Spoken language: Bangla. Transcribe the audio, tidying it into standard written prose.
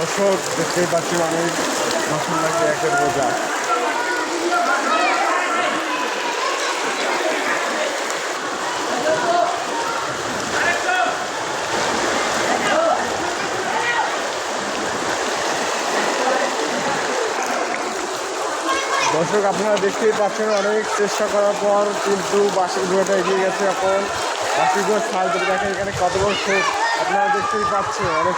দর্শক দেখতেই পাচ্ছি অনেক মাসুল লাগে একের বোঝা। দর্শক আপনারা দেখতেই পাচ্ছেন অনেক চেষ্টা করার পর কিন্তু বাঁশের গুঁড়োটা এগিয়ে গেছে। এখন বাঁশের গুঁড়ো ছাল ধরে দেখেন এখানে কত বড় শোক, আপনারা দেখতেই পাচ্ছেন অনেক